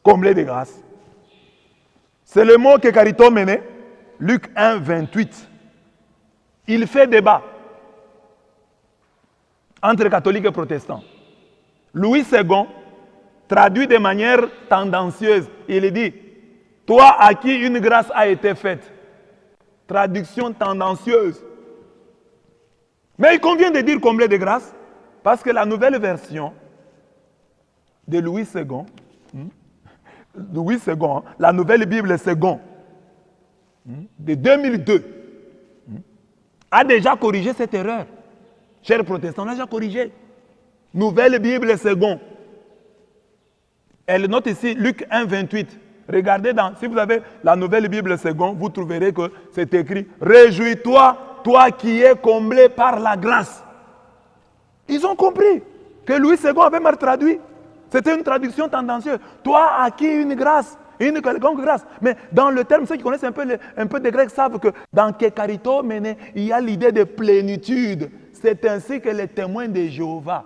comblé de grâce. C'est le mot que Carito menait, Luc 1, 28. Il fait débat entre catholiques et protestants. Louis II traduit de manière tendancieuse. Il dit, toi à qui une grâce a été faite. Traduction tendancieuse. Mais il convient de dire comblé de grâce, parce que la nouvelle version de Louis II, la nouvelle Bible II, de 2002, a déjà corrigé cette erreur. Chers protestants, on a déjà corrigé. Nouvelle Bible II. Elle note ici Luc 1, 28. Regardez, si vous avez la nouvelle Bible II, vous trouverez que c'est écrit « Réjouis-toi, toi qui es comblé par la grâce ». Ils ont compris que Louis II avait mal traduit. C'était une traduction tendancieuse. Toi à qui une grâce, une quelconque grâce. Mais dans le terme, ceux qui connaissent un peu de grec savent que dans Kekarito, il y a l'idée de plénitude. C'est ainsi que les témoins de Jéhovah,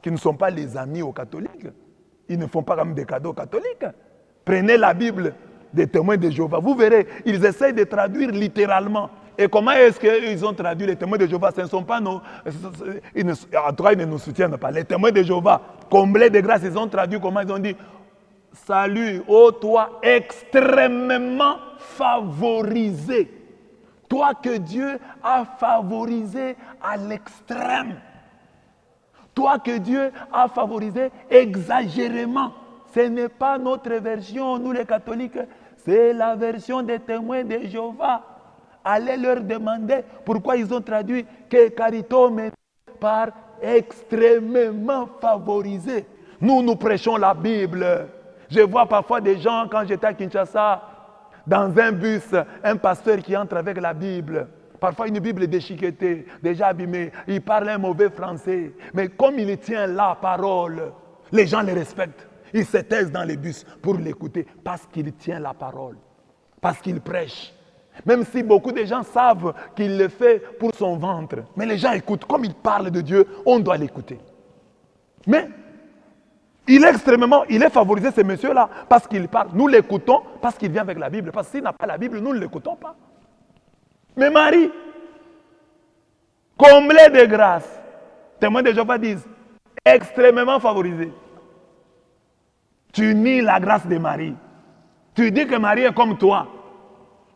qui ne sont pas les amis aux catholiques, ils ne font pas comme des cadeaux catholiques. Prenez la Bible des témoins de Jéhovah. Vous verrez, ils essayent de traduire littéralement. Et comment est-ce qu'ils ont traduit les témoins de Jéhovah? Ce ne sont pas nos... En tout cas, ils ne nous soutiennent pas. Les témoins de Jéhovah, comblés de grâce, ils ont traduit comment? Ils ont dit, salut, ô toi extrêmement favorisé. Toi que Dieu a favorisé à l'extrême. Toi que Dieu a favorisé exagérément. Ce n'est pas notre version, nous les catholiques, c'est la version des témoins de Jéhovah. Allez leur demander pourquoi ils ont traduit que Carito par extrêmement favorisé. Nous prêchons la Bible. Je vois parfois des gens, quand j'étais à Kinshasa, dans un bus, un pasteur qui entre avec la Bible. Parfois une Bible déchiquetée, déjà abîmée. Il parle un mauvais français. Mais comme il tient la parole, les gens le respectent. Ils se taisent dans les bus pour l'écouter parce qu'il tient la parole, parce qu'il prêche. Même si beaucoup de gens savent qu'il le fait pour son ventre. Mais les gens écoutent. Comme il parle de Dieu, on doit l'écouter. Mais il est favorisé, ce monsieur-là, parce qu'il parle. Nous l'écoutons parce qu'il vient avec la Bible. Parce que s'il n'a pas la Bible, nous ne l'écoutons pas. Mais Marie, comblée de grâce, témoins de Jéhovah disent, extrêmement favorisé. Tu nies la grâce de Marie. Tu dis que Marie est comme toi.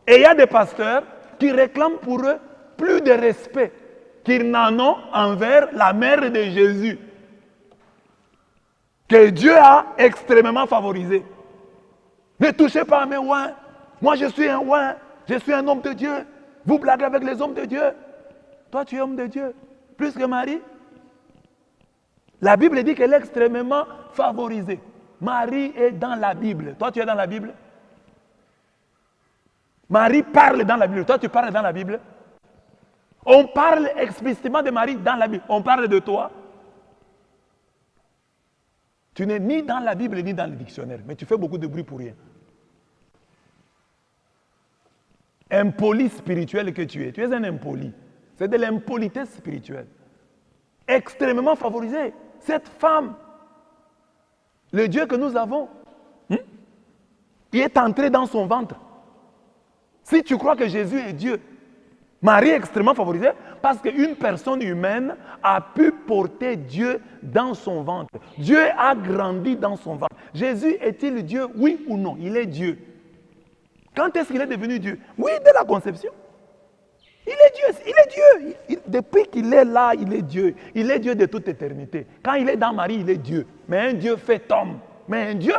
Et il y a des pasteurs qui réclament pour eux plus de respect qu'ils n'en ont envers la mère de Jésus, que Dieu a extrêmement favorisé. Ne touchez pas à mes ouins. Moi, je suis un ouin. Je suis un homme de Dieu. Vous blaguez avec les hommes de Dieu. Toi, tu es homme de Dieu. Plus que Marie. La Bible dit qu'elle est extrêmement favorisée. Marie est dans la Bible. Toi, tu es dans la Bible. Marie parle dans la Bible. Toi, tu parles dans la Bible. On parle explicitement de Marie dans la Bible. On parle de toi. Tu n'es ni dans la Bible ni dans le dictionnaire. Mais tu fais beaucoup de bruit pour rien. Impoli spirituel que tu es. Tu es un impoli. C'est de l'impolitesse spirituelle. Extrêmement favorisée. Cette femme, le Dieu que nous avons, il est entré dans son ventre. Si tu crois que Jésus est Dieu, Marie est extrêmement favorisée parce qu'une personne humaine a pu porter Dieu dans son ventre. Dieu a grandi dans son ventre. Jésus est-il Dieu? Oui ou non? Il est Dieu. Quand est-ce qu'il est devenu Dieu? Oui, dès la conception. Il est Dieu. Il est Dieu. Depuis qu'il est là, il est Dieu. Il est Dieu de toute éternité. Quand il est dans Marie, il est Dieu. Mais un Dieu fait homme. Mais un Dieu,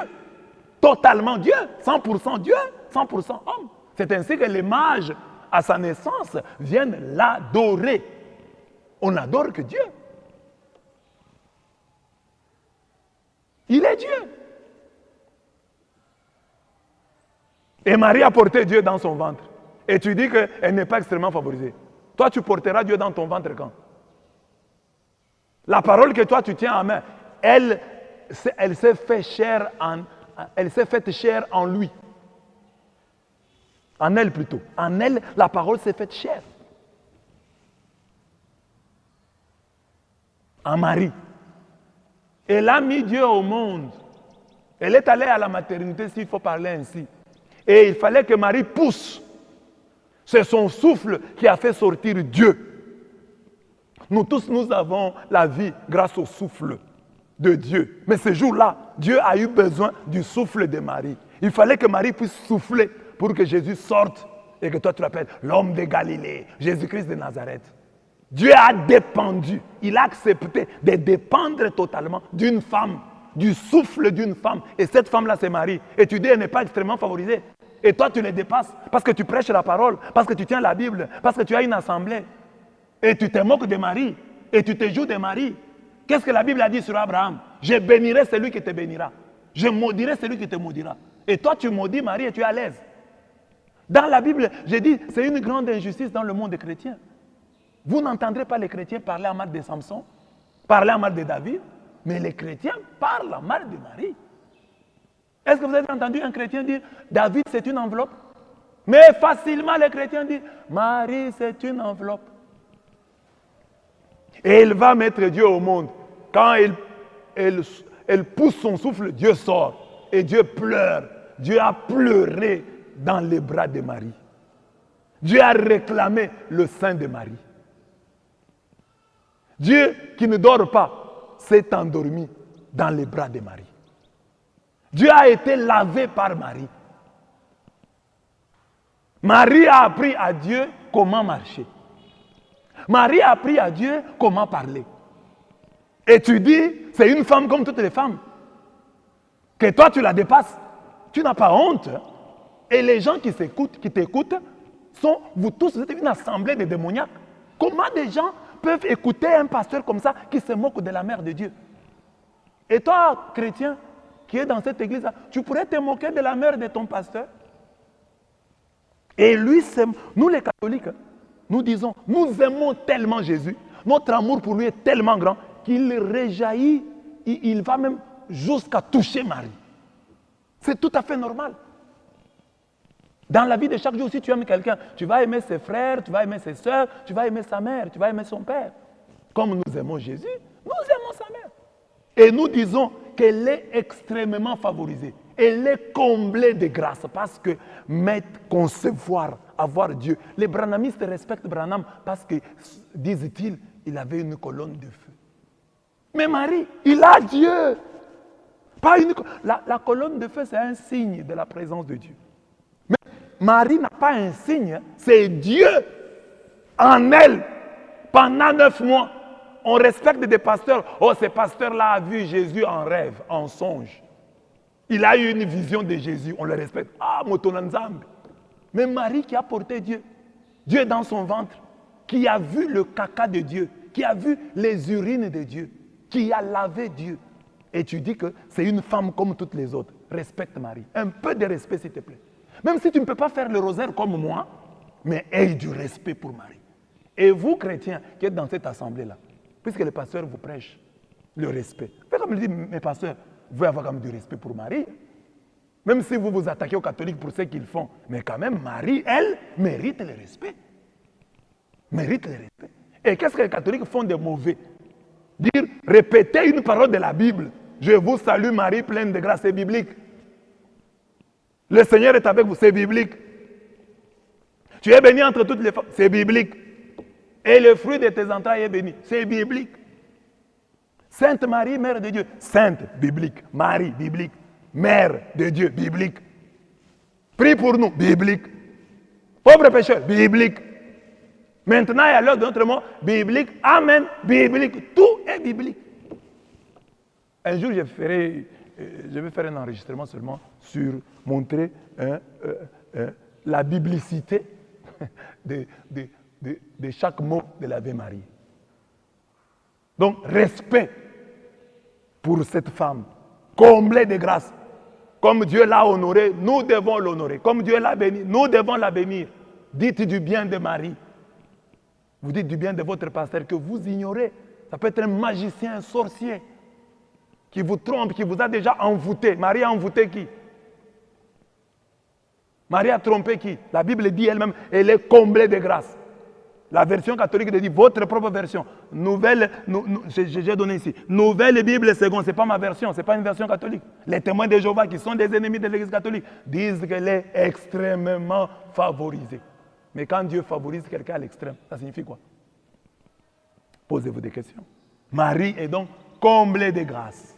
totalement Dieu, 100% Dieu, 100% homme. C'est ainsi que les mages, à sa naissance, viennent l'adorer. On n'adore que Dieu. Il est Dieu. Et Marie a porté Dieu dans son ventre. Et tu dis qu'elle n'est pas extrêmement favorisée. Toi, tu porteras Dieu dans ton ventre quand? La parole que toi, tu tiens en main, elle s'est faite chair en lui. En elle plutôt. En elle, la parole s'est faite chair. En Marie. Elle a mis Dieu au monde. Elle est allée à la maternité, s'il faut parler ainsi. Et il fallait que Marie pousse. C'est son souffle qui a fait sortir Dieu. Nous tous, nous avons la vie grâce au souffle de Dieu. Mais ce jour-là, Dieu a eu besoin du souffle de Marie. Il fallait que Marie puisse souffler pour que Jésus sorte et que toi tu l'appelles l'homme de Galilée, Jésus-Christ de Nazareth. Dieu a dépendu, il a accepté de dépendre totalement d'une femme, du souffle d'une femme. Et cette femme-là, c'est Marie. Et tu dis, elle n'est pas extrêmement favorisée. Et toi, tu les dépasses parce que tu prêches la parole, parce que tu tiens la Bible, parce que tu as une assemblée. Et tu te moques de Marie, et tu te joues de Marie. Qu'est-ce que la Bible a dit sur Abraham? Je bénirai celui qui te bénira. Je maudirai celui qui te maudira. Et toi, tu maudis Marie et tu es à l'aise. Dans la Bible, j'ai dit, c'est une grande injustice dans le monde des chrétiens. Vous n'entendrez pas les chrétiens parler en mal de Samson, parler en mal de David, mais les chrétiens parlent en mal de Marie. Est-ce que vous avez entendu un chrétien dire, David c'est une enveloppe? Mais facilement les chrétiens disent, Marie c'est une enveloppe. Et il va mettre Dieu au monde. Quand elle pousse son souffle, Dieu sort. Et Dieu pleure. Dieu a pleuré dans les bras de Marie. Dieu a réclamé le sein de Marie. Dieu qui ne dort pas s'est endormi dans les bras de Marie. Dieu a été lavé par Marie. Marie a appris à Dieu comment marcher. Marie a appris à Dieu comment parler. Et tu dis, c'est une femme comme toutes les femmes. Que toi tu la dépasses. Tu n'as pas honte. Et les gens qui t'écoutent, sont, vous tous, vous êtes une assemblée de démoniaques. Comment des gens peuvent écouter un pasteur comme ça qui se moque de la mère de Dieu? Et toi, chrétien, qui est dans cette église-là, tu pourrais te moquer de la mère de ton pasteur? Et lui, nous les catholiques, nous disons, nous aimons tellement Jésus, notre amour pour lui est tellement grand qu'il réjaillit, il va même jusqu'à toucher Marie. C'est tout à fait normal. Dans la vie de chaque jour, si tu aimes quelqu'un, tu vas aimer ses frères, tu vas aimer ses soeurs, tu vas aimer sa mère, tu vas aimer son père. Comme nous aimons Jésus, nous aimons sa mère. Et nous disons qu'elle est extrêmement favorisée. Elle est comblée de grâce parce que concevoir, avoir Dieu. Les branhamistes respectent Branham parce que, disent-ils, il avait une colonne de feu. Mais Marie, il a Dieu. Pas la colonne de feu, c'est un signe de la présence de Dieu. Mais Marie n'a pas un signe, c'est Dieu en elle. Pendant 9 mois, on respecte des pasteurs. Oh, ce pasteur-là a vu Jésus en rêve, en songe. Il a eu une vision de Jésus, on le respecte. Ah, Motonanzambe. Mais Marie qui a porté Dieu, Dieu dans son ventre, qui a vu le caca de Dieu, qui a vu les urines de Dieu, qui a lavé Dieu. Et tu dis que c'est une femme comme toutes les autres. Respecte Marie. Un peu de respect, s'il te plaît. Même si tu ne peux pas faire le rosaire comme moi, mais aie du respect pour Marie. Et vous, chrétiens, qui êtes dans cette assemblée-là, puisque les pasteurs vous prêchent le respect. Faites comme le dit mes pasteurs, vous pouvez avoir quand même du respect pour Marie. Même si vous vous attaquez aux catholiques pour ce qu'ils font. Mais quand même, Marie, elle, mérite le respect. Mérite le respect. Et qu'est-ce que les catholiques font de mauvais? Dire, répéter une parole de la Bible. Je vous salue Marie, pleine de grâce, c'est biblique. Le Seigneur est avec vous, c'est biblique. Tu es béni entre toutes les femmes, c'est biblique. Et le fruit de tes entrailles est béni, c'est biblique. Sainte Marie, Mère de Dieu, sainte, biblique. Marie, biblique. Mère de Dieu, biblique. Prie pour nous, biblique. Pauvre pécheur, biblique. Maintenant et à l'heure de notre mort, biblique. Amen, biblique. Tout est biblique. Un jour, je vais faire un enregistrement seulement sur montrer la biblicité de chaque mot de l'Ave Marie. Donc, respect pour cette femme, comblée de grâce. Comme Dieu l'a honorée, nous devons l'honorer. Comme Dieu l'a bénie, nous devons la bénir. Dites du bien de Marie. Vous dites du bien de votre pasteur que vous ignorez. Ça peut être un magicien, un sorcier qui vous trompe, qui vous a déjà envoûté. Marie a envoûté qui? Marie a trompé qui? La Bible dit elle-même, elle est comblée de grâce. La version catholique te dit votre propre version. J'ai donné ici. Nouvelle Bible seconde, ce n'est pas ma version, ce n'est pas une version catholique. Les témoins de Jéhovah qui sont des ennemis de l'Église catholique disent qu'elle est extrêmement favorisée. Mais quand Dieu favorise quelqu'un à l'extrême, ça signifie quoi? Posez-vous des questions. Marie est donc comblée de grâce.